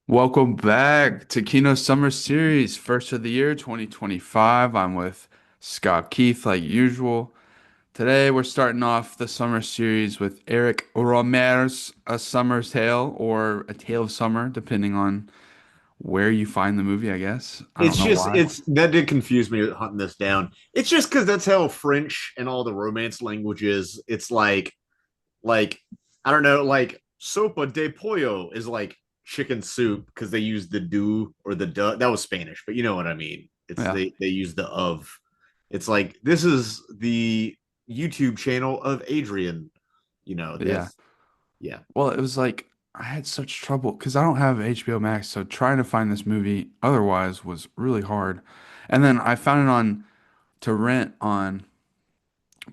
Welcome back to Kino Summer Series, first of the year 2025. I'm with Scott Keith, like usual. Today, we're starting off the summer series with Eric Rohmer's A Summer's Tale or A Tale of Summer, depending on where you find the movie, I guess. I don't It's know just why. it's that did confuse me hunting this down. It's just because that's how French and all the Romance languages. It's like I don't know, like sopa de pollo is like chicken soup because they use the do or the duh. That was Spanish, but you know what I mean. It's Yeah, they use the of. It's like this is the YouTube channel of Adrian. but yeah. That's yeah. Well, it was like I had such trouble because I don't have HBO Max, so trying to find this movie otherwise was really hard. And then I found it on to rent on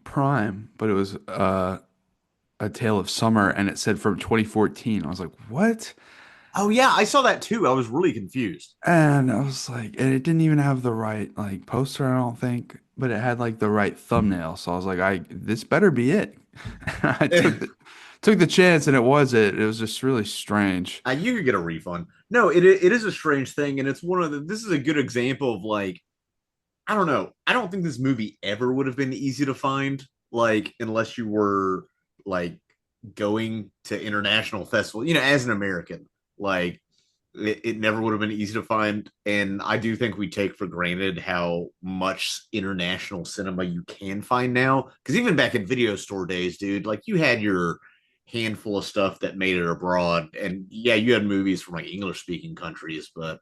Prime, but it was A Tale of Summer and it said from 2014. I was like, "What?" Oh yeah, I saw that too. I was really confused. And I was like, and it didn't even have the right like poster, I don't think, but it had like the right thumbnail. So I was like, I this better be it. I took the chance and it was it. It was just really strange. You could get a refund. No, it is a strange thing, and it's one of the. This is a good example of like I don't know. I don't think this movie ever would have been easy to find, like unless you were like going to international festival. As an American, like it never would have been easy to find. And I do think we take for granted how much international cinema you can find now. Because even back in video store days, dude, like you had your handful of stuff that made it abroad, and yeah, you had movies from like English speaking countries. But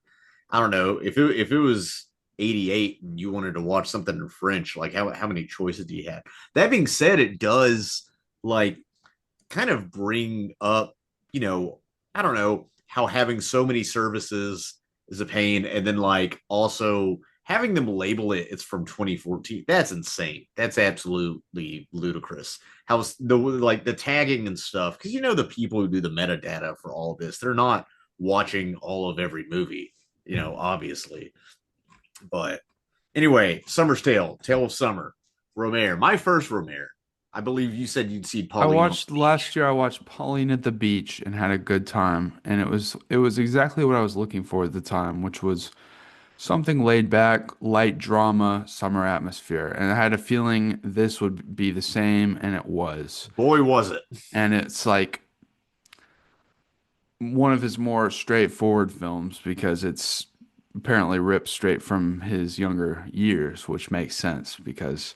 I don't know if it was 88 and you wanted to watch something in French, like how many choices do you have? That being said, it does like kind of bring up, you know, I don't know, how having so many services is a pain. And then like also having them label it's from 2014. That's insane. That's absolutely ludicrous. How the like the tagging and stuff, because the people who do the metadata for all of this, they're not watching all of every movie, obviously. But anyway, Summer's Tale, Tale of Summer, Rohmer, my first Rohmer. I believe you said you'd see I Pauline on watched the last beach. year I watched Pauline at the Beach and had a good time. And it was exactly what I was looking for at the time, which was something laid back, light drama, summer atmosphere. And I had a feeling this would be the same, and it was. Boy, was it. And it's like one of his more straightforward films because it's apparently ripped straight from his younger years, which makes sense because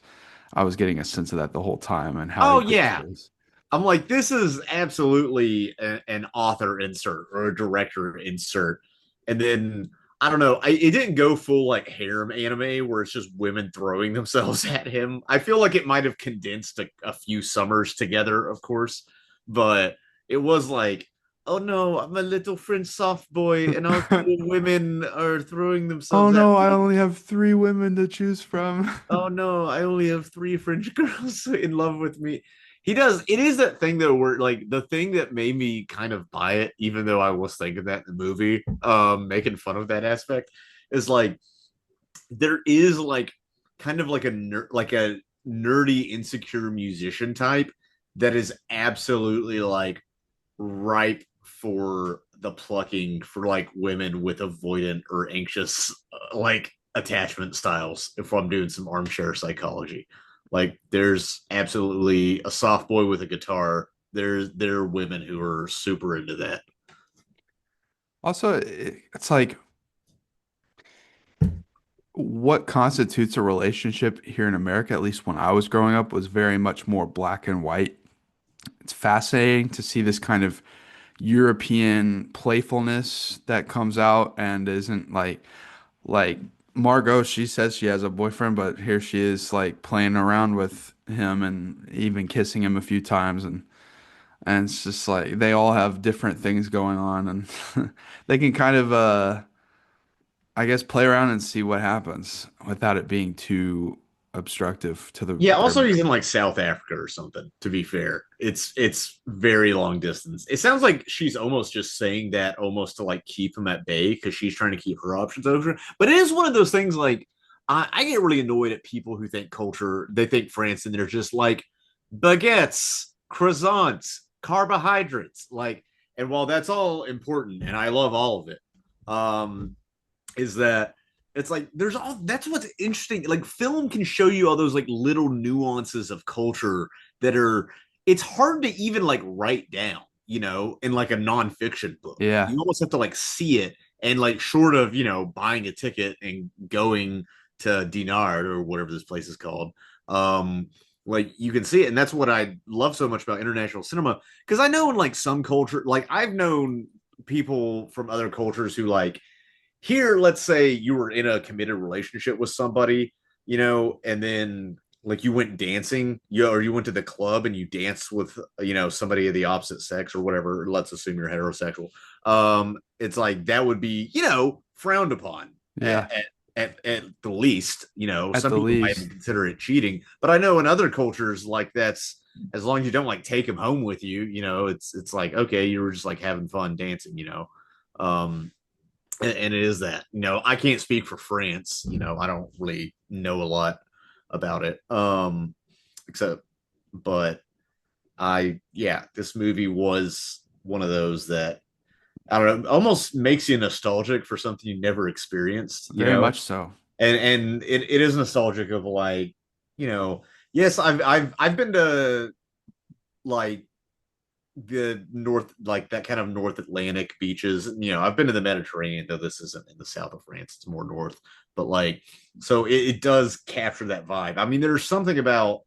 I was getting a sense of that the whole time and how Oh, he did yeah. this. I'm like, this is absolutely an author insert or a director insert. And then, I don't know, it didn't go full like harem anime where it's just women throwing themselves at him. I feel like it might have condensed a few summers together, of course, but it was like, oh no, I'm a little French soft boy, and all the women are throwing Oh themselves at no, I me. only have three women to choose from. Oh no, I only have three French girls in love with me. He does. It is that thing though, where like the thing that made me kind of buy it, even though I was thinking that in the movie, making fun of that aspect, is like there is like kind of like like a nerdy, insecure musician type that is absolutely like ripe for the plucking for like women with avoidant or anxious like attachment styles if I'm doing some armchair psychology. Like there's absolutely a soft boy with a guitar. There are women who are super into that. Also, it's like what constitutes a relationship here in America, at least when I was growing up, was very much more black and white. It's fascinating to see this kind of European playfulness that comes out and isn't like Margot, she says she has a boyfriend, but here she is like playing around with him and even kissing him a few times and it's just like they all have different things going on and they can kind of I guess play around and see what happens without it being too obstructive to Yeah, their also he's in like South Africa or something, to be fair. It's very long distance. It sounds like she's almost just saying that almost to like keep him at bay because she's trying to keep her options open. But it is one of those things like I get really annoyed at people who think culture, they think France and they're just like baguettes, croissants, carbohydrates. Like and while that's all important, and I love all of it, is that it's like there's all that's what's interesting. Like film can show you all those like little nuances of culture that are it's hard to even like write down, in like a nonfiction book. Yeah. You almost have to like see it and like short of, buying a ticket and going to Dinard or whatever this place is called. Um, like you can see it, and that's what I love so much about international cinema because I know in like some culture, like I've known people from other cultures who like here, let's say you were in a committed relationship with somebody, and then like you went dancing, or you went to the club and you danced with, somebody of the opposite sex or whatever. Let's assume you're heterosexual. It's like that would be, frowned upon Yeah. at the least. At Some the people might even least. consider it cheating, but I know in other cultures, like that's as long as you don't like take them home with you, it's like okay, you were just like having fun dancing, Um, and it is that I can't speak for France. I don't really know a lot about it, except but I yeah, this movie was one of those that I don't know, almost makes you nostalgic for something you never experienced, Very much so. and it is nostalgic of like, you know yes, I've been to like the north, like that kind of North Atlantic beaches. I've been to the Mediterranean, though this isn't in the south of France, it's more north. But like, so it does capture that vibe. I mean, there's something about,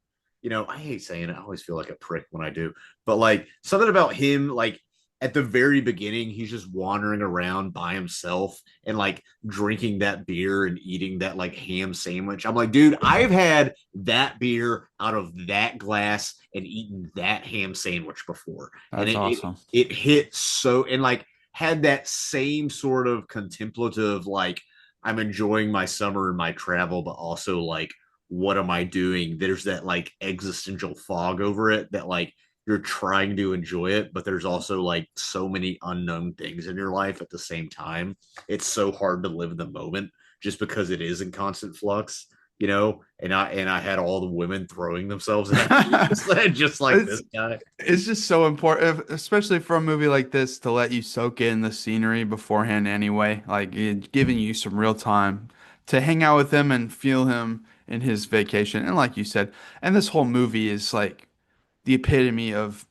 I hate saying it, I always feel like a prick when I do, but like something about him, like at the very beginning, he's just wandering around by himself and like drinking that beer and eating that like ham sandwich. I'm like, dude, I've had that beer out of that glass and eaten that ham sandwich before, and That's it awesome. it hit so, and like had that same sort of contemplative, like I'm enjoying my summer and my travel, but also like what am I doing? There's that like existential fog over it that like you're trying to enjoy it, but there's also like so many unknown things in your life at the same time. It's so hard to live in the moment just because it is in constant flux, and I had all the women throwing themselves at me just like this It's guy. it's just so important, especially for a movie like this, to let you soak in the scenery beforehand anyway. Like giving you some real time to hang out with him and feel him in his vacation. And like you said, and this whole movie is like the epitome of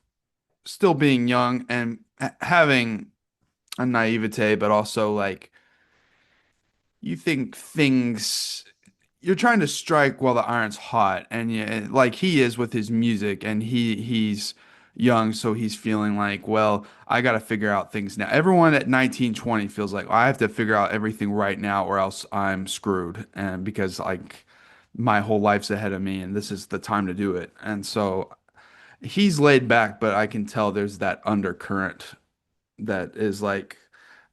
still being young and having a naivete, but also like you think things you're trying to strike while the iron's hot, and yeah, like he is with his music, and he's young, so he's feeling like, well, I got to figure out things now. Everyone at 19, 20 feels like, I have to figure out everything right now, or else I'm screwed, and because like my whole life's ahead of me, and this is the time to do it. And so he's laid back, but I can tell there's that undercurrent that is like,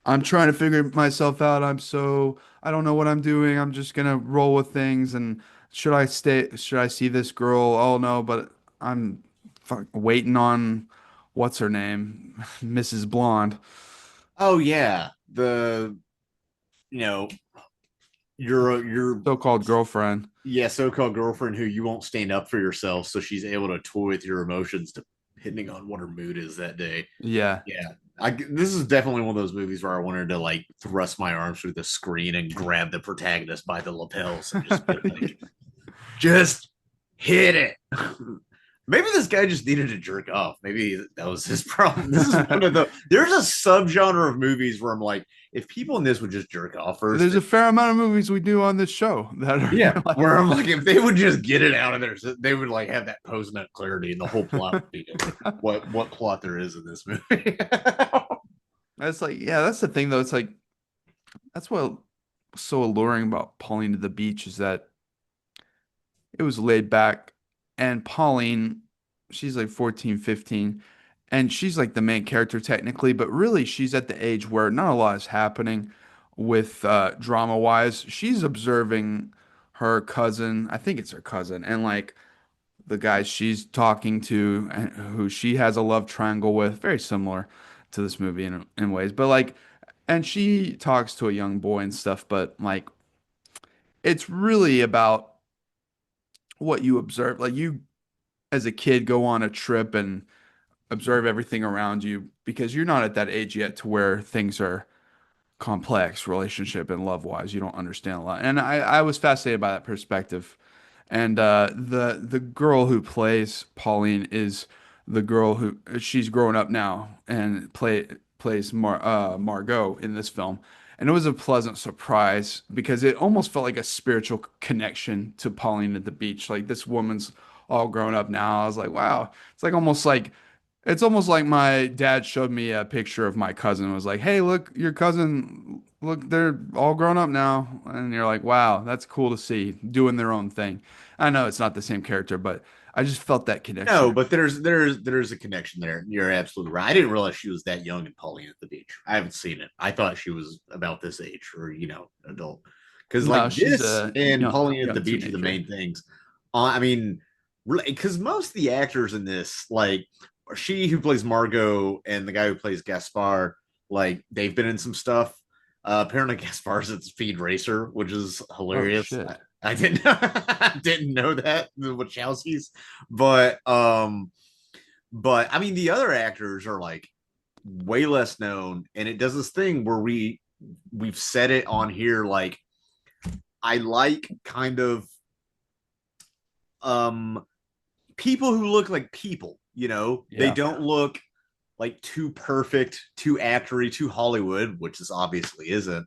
I'm trying to figure myself out. I don't know what I'm doing. I'm just gonna roll with things. And should I stay? Should I see this girl? Oh no, but I'm waiting on what's her name, Mrs. Blonde, Oh yeah, the you know your so-called girlfriend. yeah, so-called girlfriend who you won't stand up for yourself, so she's able to toy with your emotions depending on what her mood is that day. Yeah. Yeah, this is definitely one of those movies where I wanted to like thrust my arms through the screen and grab the protagonist by the lapels and just be like, just hit it. Maybe this guy just needed to jerk off. Maybe that was his problem. This is one of the. There's a subgenre of movies where I'm like, if people in this would just jerk off first, There's a fair amount of movies we do on this show that yeah, are like, where I'm like, if they would just get it out of there, they would like have that post nut clarity, and the whole plot would be different. What plot there is in this movie? that's like, yeah, that's the thing though. It's like that's what so alluring about Pauline to the Beach is that it was laid back, and Pauline, she's like 14, 15, and she's like the main character technically, but really she's at the age where not a lot is happening with drama wise. She's observing her cousin, I think it's her cousin, and like the guys she's talking to and who she has a love triangle with, very similar to this movie in ways, but like, and she talks to a young boy and stuff, but like it's really about what you observe. Like you as a kid go on a trip and observe everything around you because you're not at that age yet to where things are complex relationship and love wise. You don't understand a lot. And I was fascinated by that perspective. And the girl who plays Pauline is the girl who she's grown up now and plays Margot in this film. And it was a pleasant surprise because it almost felt like a spiritual connection to Pauline at the beach. Like this woman's all grown up now. I was like, wow. It's almost like my dad showed me a picture of my cousin and was like, "Hey, look, your cousin, look, they're all grown up now." And you're like, "Wow, that's cool to see, doing their own thing." I know it's not the same character, but I just felt that connection. No, but there's a connection there. You're absolutely right. I didn't realize she was that young in Pauline at the Beach. I haven't seen it. I thought she was about this age or adult. Because No, like she's this a and Pauline at the young Beach are the teenager. main things. I mean, really, because most of the actors in this, like she who plays Margot and the guy who plays Gaspar, like they've been in some stuff. Apparently, Gaspar's at Speed Racer, which is Oh hilarious. shit. I didn't didn't know that the Wachowskis, but I mean the other actors are like way less known, and it does this thing where we've said it on here. Like I like kind of um people who look like people. They Yeah. don't look like too perfect, too actory, too Hollywood, which this obviously isn't.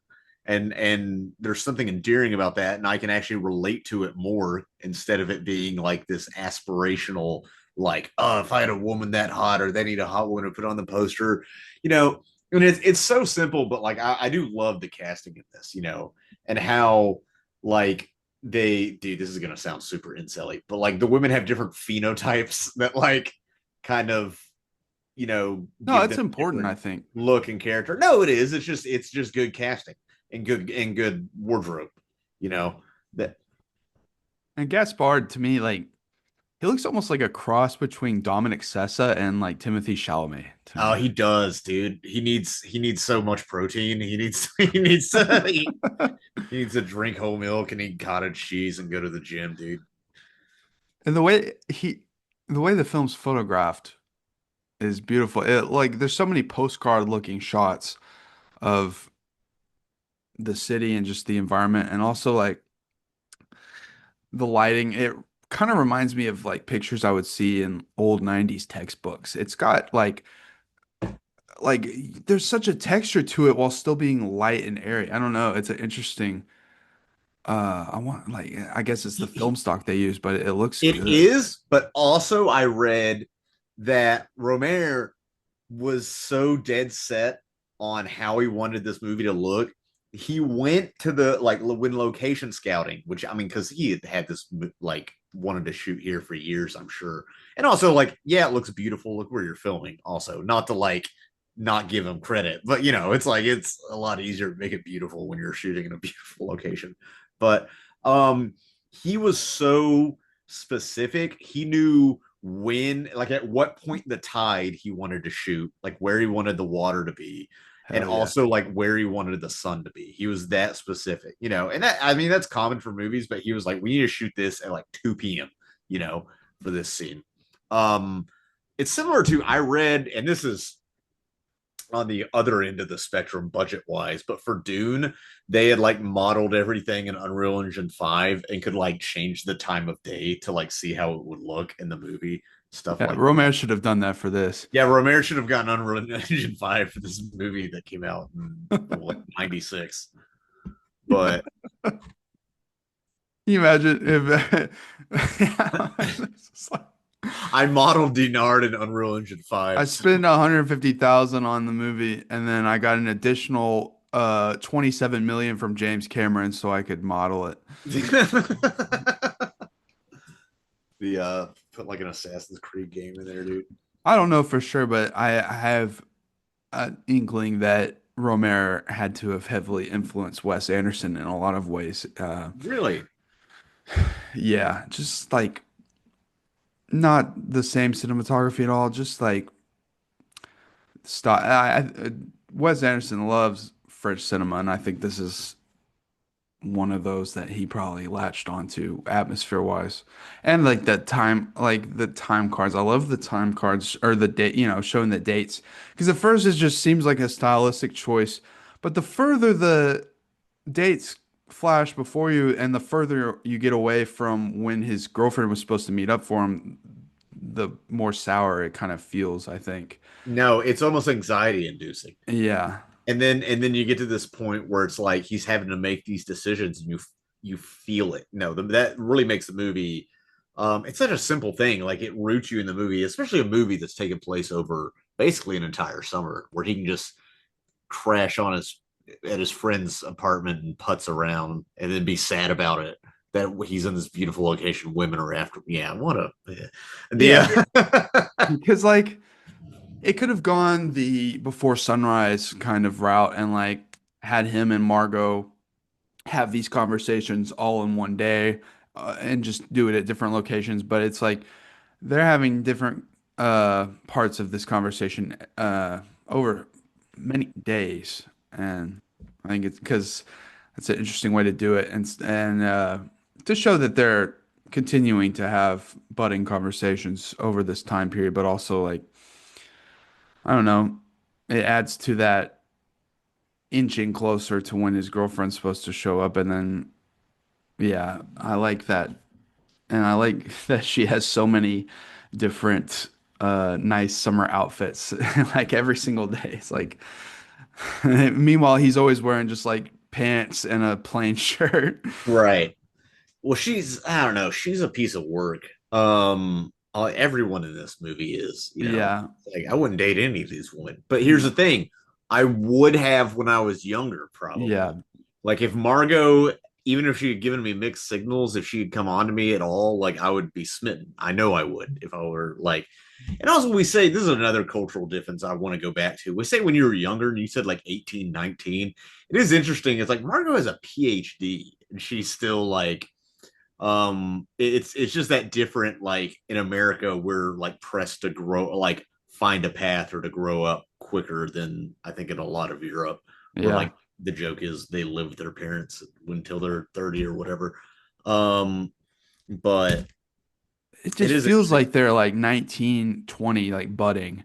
And there's something endearing about that, and I can actually relate to it more instead of it being like this aspirational, like, oh, if I had a woman that hot, or they need a hot woman to put on the poster, you know. And it's so simple, but like I do love the casting of this, and how like dude, this is gonna sound super incelly, but like the women have different phenotypes that like kind of No, give it's them important, I different think. look and character. No, it is. It's just good casting and good wardrobe. You know that. And Gaspard to me, like he looks almost like a cross between Dominic Sessa and like Timothy Chalamet to Oh, me. he does, dude. He needs so much protein. He needs to drink whole milk and eat cottage cheese and go to the gym, dude. And the way the film's photographed is beautiful. Like there's so many postcard looking shots of the city and just the environment and also like the lighting. It kind of reminds me of like pictures I would see in old 90s textbooks. It's got like there's such a texture to it while still being light and airy. I don't know. It's an interesting I want like I guess it's the film stock they use, but it looks It good. is, but also I read that Rohmer was so dead set on how he wanted this movie to look. He went to the like when location scouting, which I mean, because he had this like wanted to shoot here for years, I'm sure, and also like yeah, it looks beautiful. Look where you're filming. Also, not to like not give him credit, but it's like it's a lot easier to make it beautiful when you're shooting in a beautiful location. But um, he was so specific. He knew when, like, at what point in the tide he wanted to shoot, like where he wanted the water to be, and Hell yeah. also like where he wanted the sun to be. He was that specific, and that, I mean, that's common for movies, but he was like, we need to shoot this at like 2 p.m., for this scene. Um, it's similar to, I read, and this is on the other end of the spectrum budget wise, but for Dune, they had like modeled everything in Unreal Engine 5 and could like change the time of day to like see how it would look in the movie, stuff Yeah, like Rohmer should have done that for this. yeah. Rohmer should have gotten Unreal Engine 5 for this movie that came out in like 96. But Can you imagine if it's just like, I modeled Dinard in Unreal Engine I 5. So. spent 150,000 on the movie and then I got an additional 27 million from James Cameron so I could model it. The put like an Assassin's Creed game in there, dude. I don't know for sure, but I have an inkling that Rohmer had to have heavily influenced Wes Anderson in a lot of ways. Really? Yeah, just like not the same cinematography at all, just like style. Wes Anderson loves French cinema, and I think this is one of those that he probably latched onto atmosphere wise. And like the time cards. I love the time cards or the date, showing the dates. Because at first it just seems like a stylistic choice, but the further the dates flash before you and the further you get away from when his girlfriend was supposed to meet up for him, the more sour it kind of feels, I think. No, it's almost anxiety inducing. Yeah. And then you get to this point where it's like he's having to make these decisions and you feel it. No, that really makes the movie it's such a simple thing. Like it roots you in the movie, especially a movie that's taken place over basically an entire summer where he can just crash on his at his friend's apartment and putz around and then be sad about it that he's in this beautiful location women are after. Yeah, what a Yeah. the Because like it could have gone the before sunrise kind of route and like had him and Margot have these conversations all in one day and just do it at different locations. But it's like they're having different parts of this conversation over many days, and I think it's because it's an interesting way to do it, and to show that they're continuing to have budding conversations over this time period, but also like I don't know, it adds to that inching closer to when his girlfriend's supposed to show up, and then yeah, I like that. And I like that she has so many different nice summer outfits like every single day. It's like meanwhile he's always wearing just like pants and a plain shirt. right. Well, she's I don't know, she's a piece of work. Everyone in this movie is, Yeah. like I wouldn't date any of these women. But here's the thing, I would have when I was younger, Yeah. probably. Like if Margot, even if she had given me mixed signals, if she had come on to me at all, like I would be smitten. I know I would if I were like. And also, we say this is another cultural difference I want to go back to. We say when you were younger and you said like 18, 19, it is interesting. It's like Margot has a PhD and she's still like it's just that different. Like in America we're like pressed to grow, like find a path or to grow up quicker than I think in a lot of Europe where Yeah. like the joke is they live with their parents until they're 30 or whatever. Um but It it just is feels interesting. like they're like 19, 20, like budding.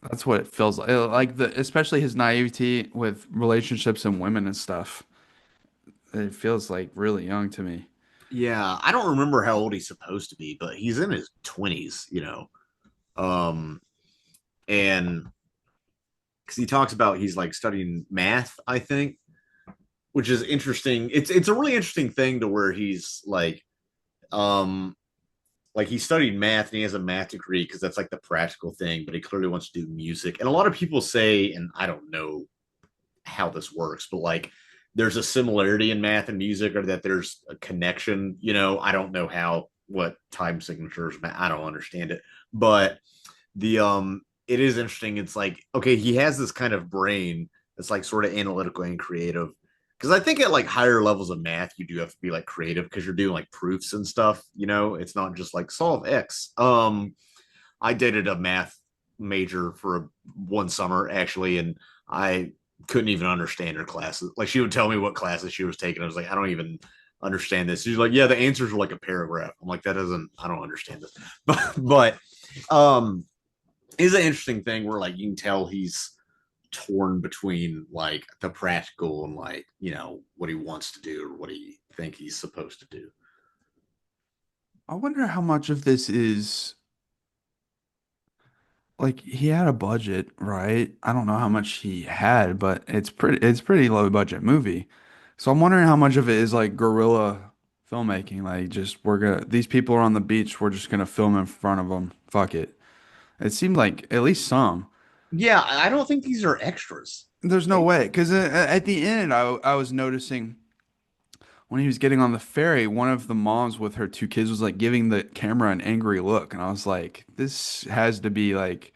That's what it feels like. Like the especially his naivety with relationships and women and stuff. It feels like really young to me. Yeah, I don't remember how old he's supposed to be, but he's in his 20s, um and because he talks about he's like studying math, I think, which is interesting. It's a really interesting thing to where he's um like he studied math and he has a math degree because that's like the practical thing, but he clearly wants to do music. And a lot of people say, and I don't know how this works, but like there's a similarity in math and music, or that there's a connection. I don't know how what time signatures. I don't understand it, but it is interesting. It's like okay, he has this kind of brain that's like sort of analytical and creative. Because I think at like higher levels of math, you do have to be like creative because you're doing like proofs and stuff. It's not just like solve X. I dated a math major for one summer actually, and I couldn't even understand her classes. Like she would tell me what classes she was taking. I was like, I don't even understand this. She's like, yeah, the answers were like a paragraph. I'm like, that doesn't. I don't understand this. But um, it's an interesting thing where like you can tell he's torn between like the practical and like what he wants to do or what he think he's supposed to do. I wonder how much of this is like he had a budget, right? I don't know how much he had, but it's pretty low budget movie. So I'm wondering how much of it is like guerrilla filmmaking, like just we're gonna these people are on the beach, we're just gonna film in front of them. Fuck it. It seemed like at least some. Yeah, I don't think these are extras. There's no way, because at the end, I was noticing when he was getting on the ferry, one of the moms with her two kids was like giving the camera an angry look, and I was like, this has to be like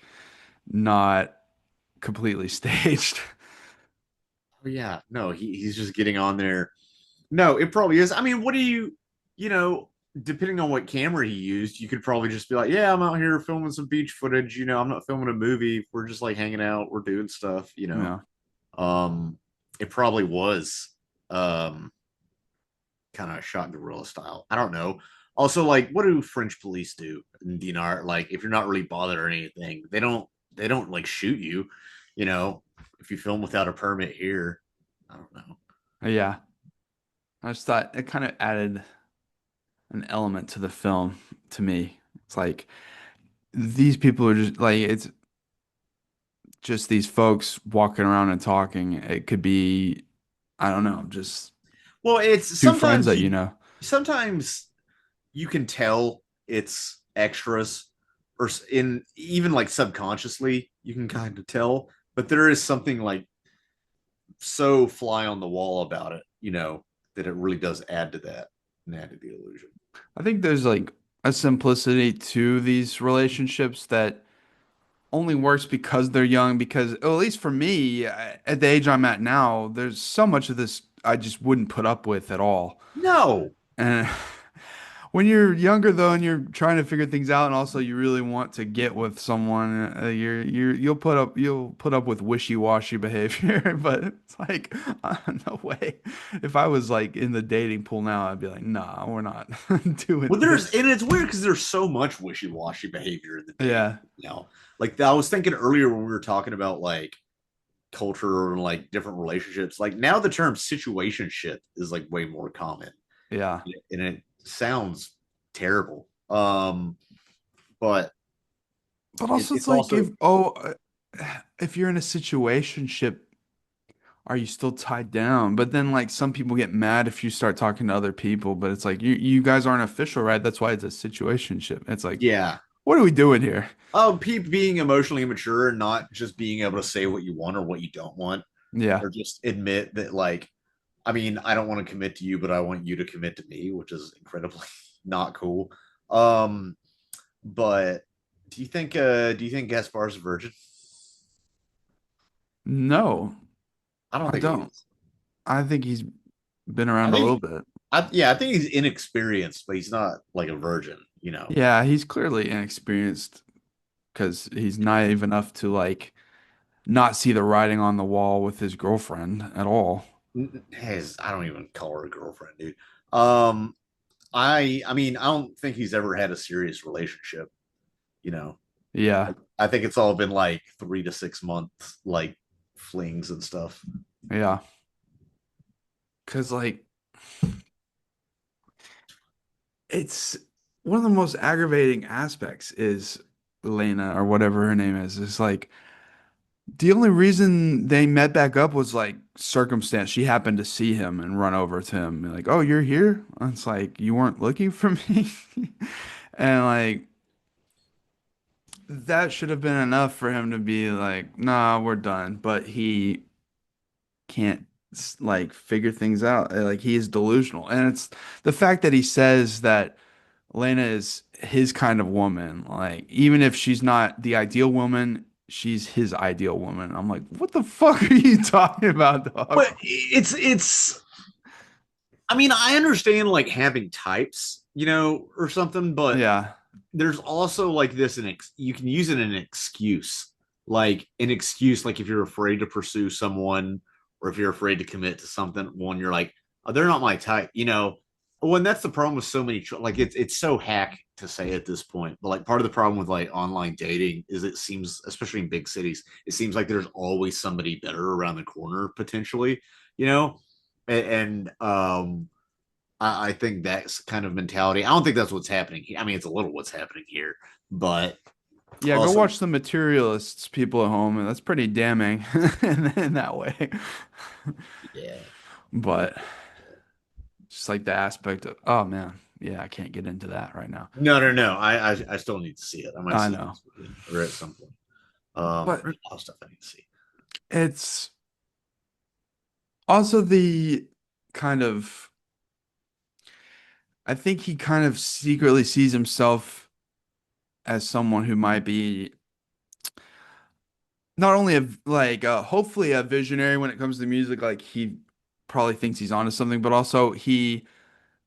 not completely staged. Oh yeah, no, he's just getting on there. No, it probably is. I mean, what do you know, depending on what camera he used, you could probably just be like, yeah, I'm out here filming some beach footage. I'm not filming a movie. We're just like hanging out. We're doing stuff. Yeah. Um, it probably was. Um, kind of shot guerrilla style. I don't know. Also, like, what do French police do in Dinar? Like, if you're not really bothered or anything, they don't like shoot you. You know, if you film without a permit here, I don't know. Yeah, I just thought it kind of added an element to the film to me. It's like these people are just like it's just these folks walking around and talking. It could be, I don't know, just Well, it's two friends that you know. sometimes you can tell it's extras, or in even like subconsciously you can kind of tell, but there is something like so fly on the wall about it, that it really does add to that and add to the illusion. I think there's like a simplicity to these relationships that only works because they're young. Because at least for me, at the age I'm at now, there's so much of this I just wouldn't put up with at all. No, And when you're younger though, and you're trying to figure things out, and also you really want to get with someone, you'll put up with wishy-washy behavior. But it's like, no way. If I was like in the dating pool now, I'd be like, nah, we're not doing well, this. and it's weird because there's so much wishy-washy behavior in the dating Yeah, now. Like I was thinking earlier when we were talking about like culture and like different relationships, like now the term situationship is like way more common, yeah. and it sounds terrible. But But also, it's it's like also if you're in a situationship, are you still tied down? But then like some people get mad if you start talking to other people, but it's like you guys aren't official, right? That's why it's a situationship. It's like, yeah. what are we doing here? Being emotionally immature and not just being able to say what you want or what you don't want, Yeah. or just admit that, like, I mean, I don't want to commit to you, but I want you to commit to me, which is incredibly not cool. Um, but do you think Gaspar's a virgin? No, I don't I think he don't. is. I think he's been I around a little think bit. yeah, I think he's inexperienced, but he's not like a virgin. Yeah, he's clearly inexperienced because he's naive enough to like not see the writing on the wall with his girlfriend at all. His I don't even call her a girlfriend, dude. Um, I mean, I don't think he's ever had a serious relationship, you know. Yeah, I think it's all been like 3 to 6 months, like flings and stuff. yeah. Because like it's one of the most aggravating aspects is Lena or whatever her name is. It's like the only reason they met back up was like circumstance. She happened to see him and run over to him and like, "Oh, you're here?" It's like you weren't looking for me. And like that should have been enough for him to be like, "Nah, we're done." But he can't like figure things out. Like he is delusional. And it's the fact that he says that Lena is his kind of woman. Like, even if she's not the ideal woman, she's his ideal woman. I'm like, what the fuck are you talking about, dog? But it's. I mean, I understand like having types, or something, but Yeah. there's also like this, you can use it in an excuse, like if you're afraid to pursue someone, or if you're afraid to commit to something. One, you're like, oh, they're not my type. When that's the problem with so many, like it's so hack to say at this point, but like part of the problem with like online dating is it seems, especially in big cities, it seems like there's always somebody better around the corner potentially, you know, and I think that's kind of mentality. I don't think that's what's happening here. I mean, it's a little what's happening here, but Yeah, go also, watch the materialists, people at home, and that's pretty damning in that way. yeah. But just like the aspect of, oh man, yeah, I can't get into that right now. No, no, no. I still need to see it. I might I see it know. this weekend or at some point. But There's a lot of stuff I need to see. it's also the kind of, I think he kind of secretly sees himself as someone who might be not only hopefully a visionary when it comes to music, like he probably thinks he's onto something, but also he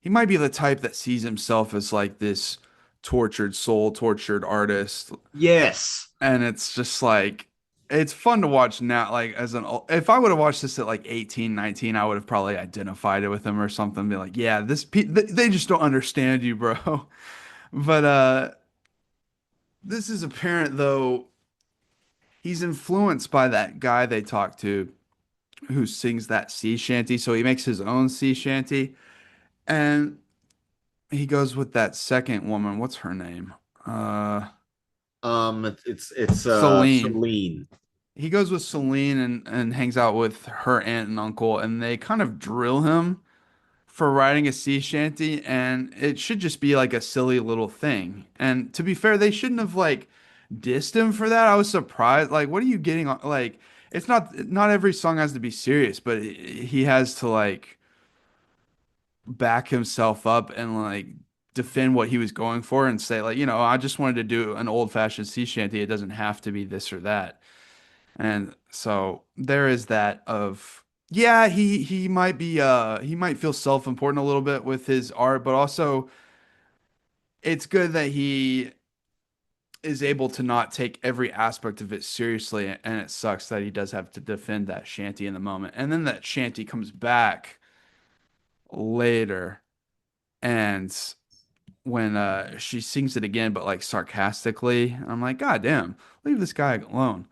might be the type that sees himself as like this tortured soul, tortured artist. Yes. And it's just like it's fun to watch now. Like as if I would have watched this at like 18, 19, I would have probably identified it with him or something. Be like, yeah, they just don't understand you, bro. But this is apparent though. He's influenced by that guy they talked to who sings that sea shanty. So he makes his own sea shanty, and he goes with that second woman. What's her name? Uh, It's Celine. Celine. He goes with Celine and hangs out with her aunt and uncle, and they kind of drill him for writing a sea shanty, and it should just be like a silly little thing. And to be fair, they shouldn't have like dissed him for that. I was surprised. Like, what are you getting on? Like, it's not every song has to be serious, but he has to like back himself up and like defend what he was going for and say like, I just wanted to do an old-fashioned sea shanty. It doesn't have to be this or that. And so there is that of yeah, he might feel self-important a little bit with his art, but also it's good that he is able to not take every aspect of it seriously, and it sucks that he does have to defend that shanty in the moment. And then that shanty comes back later and when she sings it again but like sarcastically, I'm like, God damn, leave this guy alone.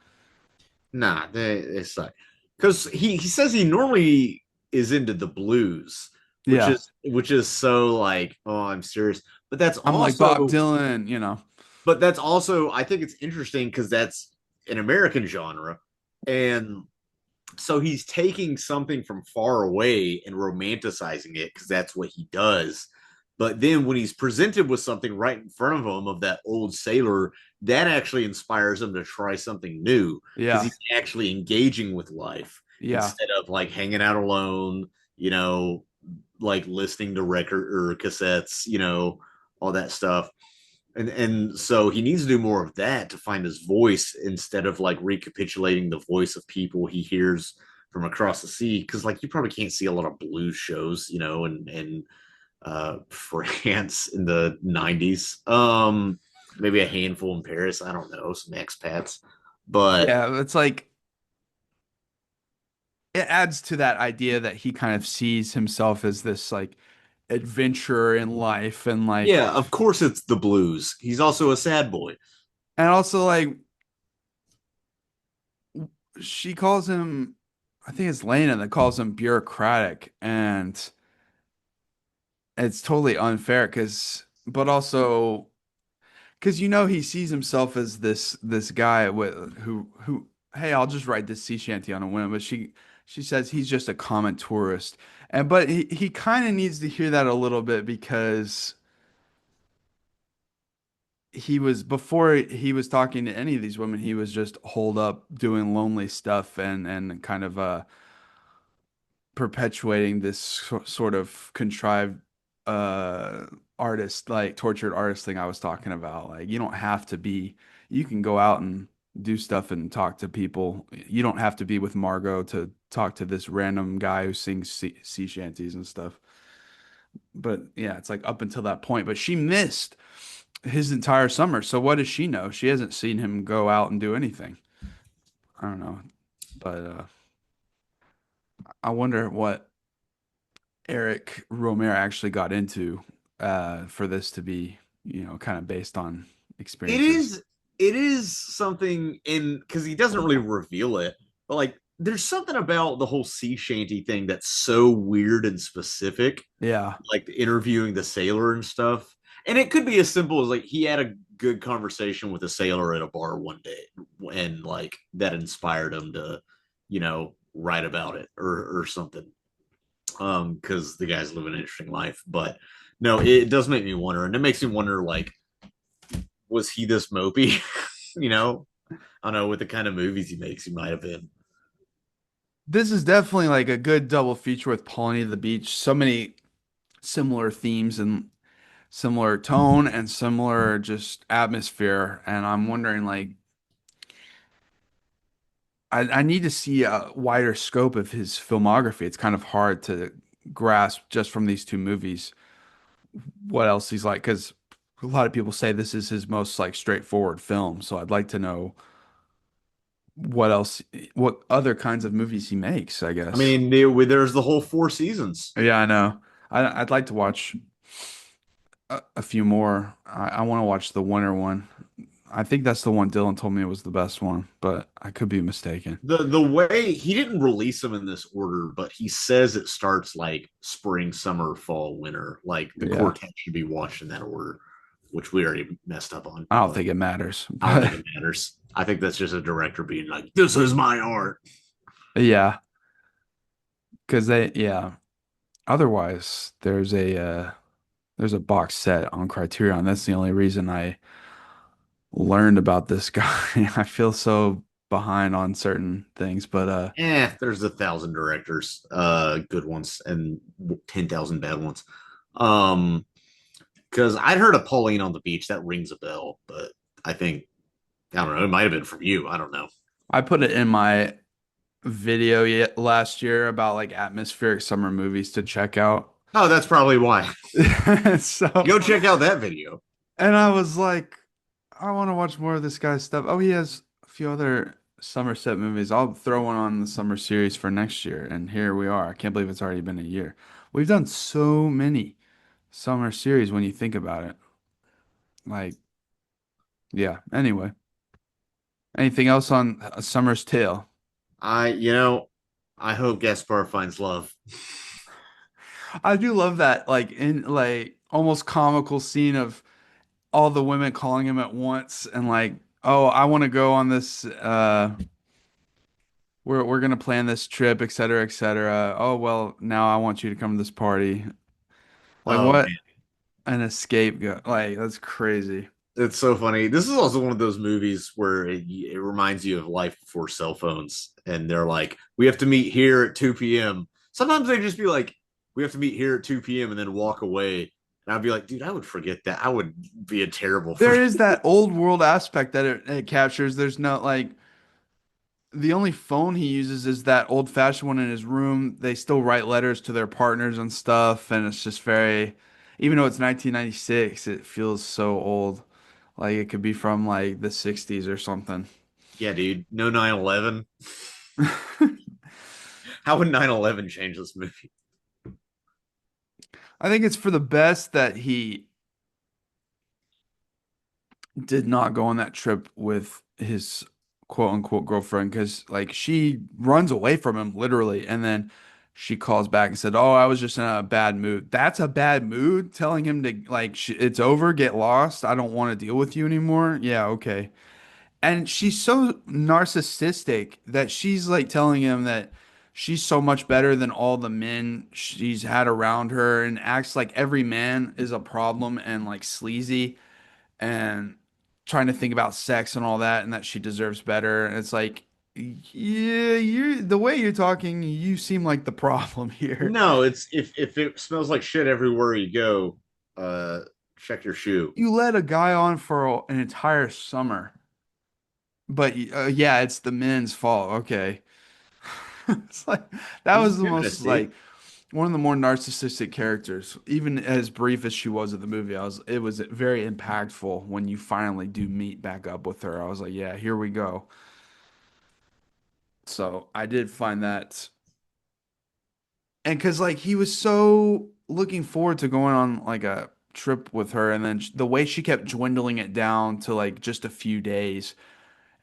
Nah, it's like because he says he normally is into the blues, Yeah. which is so like, oh, I'm serious. But that's I'm like Bob also Dylan. I think it's interesting because that's an American genre, and so he's taking something from far away and romanticizing it because that's what he does. But then when he's presented with something right in front of him of that old sailor, that actually inspires him to try something new because Yeah. he's actually engaging with life Yeah. instead of like hanging out alone, you know, like listening to record or cassettes, all that stuff. And so he needs to do more of that to find his voice instead of like recapitulating the voice of people he hears from across the sea. Because like you probably can't see a lot of blues shows, and France in the '90s. Maybe a handful in Paris. I don't know, some expats, but Yeah, it's like it adds to that idea that he kind of sees himself as this like adventurer in life and like yeah, of course it's the blues. He's also a sad boy. and also like she calls him I think it's Lena that calls him bureaucratic and it's totally unfair because but also because he sees himself as this guy with who hey, I'll just write this sea shanty on a whim, but she says he's just a common tourist. And but he kind of needs to hear that a little bit because he was before he was talking to any of these women, he was just holed up doing lonely stuff and kind of perpetuating this sort of contrived uh artist like tortured artist thing I was talking about. Like you don't have to be you can go out and do stuff and talk to people. You don't have to be with Margot to talk to this random guy who sings sea shanties and stuff. But yeah, it's like up until that point. But she missed his entire summer. So what does she know? She hasn't seen him go out and do anything. I don't know. But I wonder what Eric Rohmer actually got into for this to be, kind of based on It experiences. is it is something in because he doesn't really reveal it, but like there's something about the whole sea shanty thing that's so weird and specific, Yeah. like interviewing the sailor and stuff. And it could be as simple as like he had a good conversation with a sailor at a bar one day, and like that inspired him to, write about it or something. Because the guy's living an interesting life, but no, it does make me wonder, and it makes me wonder like was he this mopey? you know, I don't know, with the kind of movies he makes, he might have been. This is definitely like a good double feature with Pawnee the Beach. So many similar themes and similar tone and similar just atmosphere. And I'm wondering like I need to see a wider scope of his filmography. It's kind of hard to grasp just from these two movies what else he's like because a lot of people say this is his most like straightforward film. So I'd like to know what else, what other kinds of movies he makes, I I guess. mean, there's the whole four seasons. Yeah, I know. I'd like to watch a few more. I want to watch the winter one. I think that's the one Dylan told me was the best one, but I could be mistaken. The way he didn't release them in this order, but he says it starts like spring, summer, fall, winter. Like the Yeah. quartet should be watched in that order, which we already messed up on. I don't But think it matters, I don't think but it matters. I think that's just a director being like, "This is my art." yeah, because yeah. Otherwise, there's a box set on Criterion. That's the only reason I learned about this guy. I feel so behind on certain things, but There's 1,000 directors, good ones, and 10,000 bad ones. Um, because I'd heard of Pauline on the Beach. That rings a bell, but I think I don't know. It might have been from you. I don't know. I put it in my video last year about like atmospheric summer movies to check out. Oh, that's probably why. So, Go check out that video. and I was like, I want to watch more of this guy's stuff. Oh, he has a few other Somerset movies. I'll throw one on the summer series for next year. And here we are. I can't believe it's already been a year. We've done so many summer series when you think about it. Like, yeah. Anyway, anything else on A Summer's Tale? You know, I hope Gaspar finds love. I do love that, like, in like almost comical scene of all the women calling him at once and like, oh, I want to go on this we're gonna plan this trip, et cetera, et cetera. Oh well, now I want you to come to this party. Like Oh what man, an escape go like that's crazy. it's so funny. This is also one of those movies where it reminds you of life before cell phones, and they're like, "We have to meet here at 2 p.m." Sometimes they just be like, "We have to meet here at 2 p.m." and then walk away. And I'd be like, "Dude, I would forget that. I would be a terrible There friend." is that old world aspect that it captures. There's no like the only phone he uses is that old fashioned one in his room. They still write letters to their partners and stuff, and it's just very, even though it's 1996, it feels so old. Like it could be from like the 60s or something. Yeah, dude. No 9/11. How would 9/11 change this movie? I think it's for the best that he did not go on that trip with his quote unquote girlfriend because like she runs away from him literally and then she calls back and said, "Oh, I was just in a bad mood." That's a bad mood, telling him to like it's over, get lost. I don't want to deal with you anymore. Yeah, okay. And she's so narcissistic that she's like telling him that she's so much better than all the men she's had around her and acts like every man is a problem and like sleazy and trying to think about sex and all that and that she deserves better. And it's like, yeah, you the way you're talking, you seem like the problem here. No, it's if it smells like shit everywhere you go, uh, check your shoe. You let a guy on for an entire summer, but yeah, it's the men's fault. Okay. It's like that He's a was the most feminist, dude. like one of the more narcissistic characters. Even as brief as she was in the movie, it was very impactful when you finally do meet back up with her. I was like, yeah, here we go. So I did find that, and because like he was so looking forward to going on like a trip with her, and then the way she kept dwindling it down to like just a few days,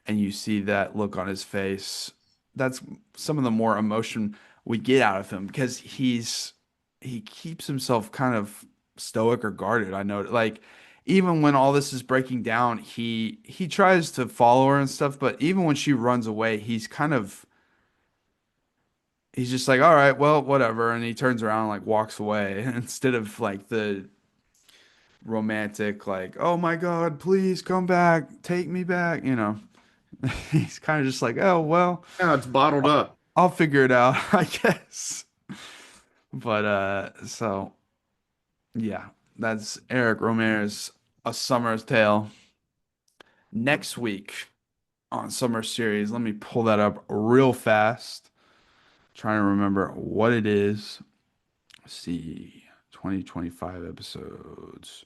and you see that look on his face. That's some of the more emotion we get out of him because he keeps himself kind of stoic or guarded. I know, like even when all this is breaking down, he tries to follow her and stuff, but even when she runs away, he's just like, all right, well, whatever. And he turns around and like walks away instead of like the romantic, like, oh my God, please come back, take me back. He's kind of just like, oh, well, No, it's bottled up. I'll figure it out, I guess. But, so yeah, that's Eric Rohmer's A Summer's Tale. Next week on Summer Series, let me pull that up real fast. Trying to remember what it is. Let's see, 2025 episodes.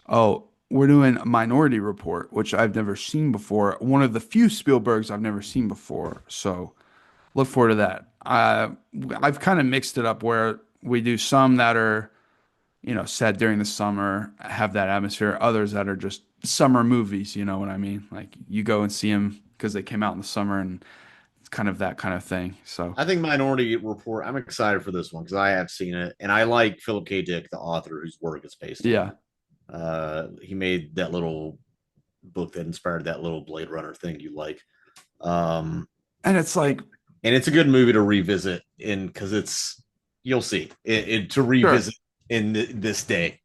Oh. we're doing Minority Report, which I've never seen before. One of the few Spielbergs I've never seen before. So look forward to that. I've kind of mixed it up where we do some that are, set during the summer, have that atmosphere, others that are just summer movies, you know what I mean? Like you go and see them because they came out in the summer and it's kind of that kind of thing. So, I think Minority Report. I'm excited for this one because I have seen it, and I like Philip K. Dick, the author whose work it's based on. yeah. He made that little book that inspired that little Blade Runner thing you like. Um, And it's like, and it's a good movie to revisit in because it's you'll see it to sure. revisit in this day.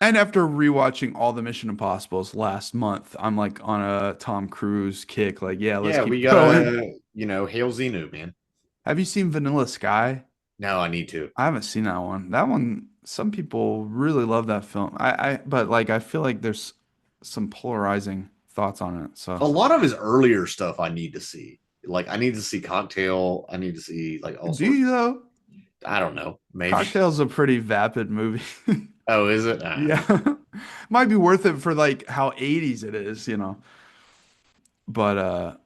And after rewatching all the Mission Impossibles last month, I'm like on a Tom Cruise kick. Like, yeah, let's Yeah, we keep going. gotta hail Xenu, man. Have you seen Vanilla Sky? No, I need to. I haven't seen that one. That one, some people really love that film. But like, I feel like there's some polarizing thoughts on it. So, A lot of his earlier stuff I need to see. Like I need to see Cocktail. I need to see like all do sorts. you though? I don't know. Maybe. Cocktail's a pretty vapid movie. Oh, is it? Yeah. Might be worth it for like how 80s it is, you know. But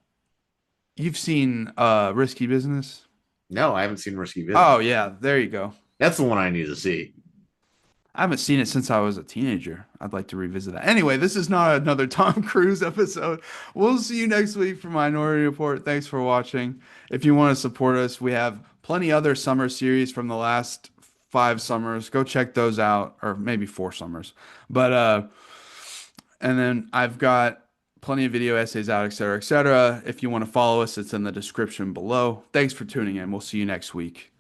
you've seen Risky Business? No, I haven't seen Risky Business. Oh yeah, there you go. That's the one I need to see. I haven't seen it since I was a teenager. I'd like to revisit that. Anyway, this is not another Tom Cruise episode. We'll see you next week for Minority Report. Thanks for watching. If you want to support us, we have plenty other summer series from the last 5 summers. Go check those out, or maybe 4 summers. But and then I've got plenty of video essays out, etc., etc. If you want to follow us, it's in the description below. Thanks for tuning in. We'll see you next week.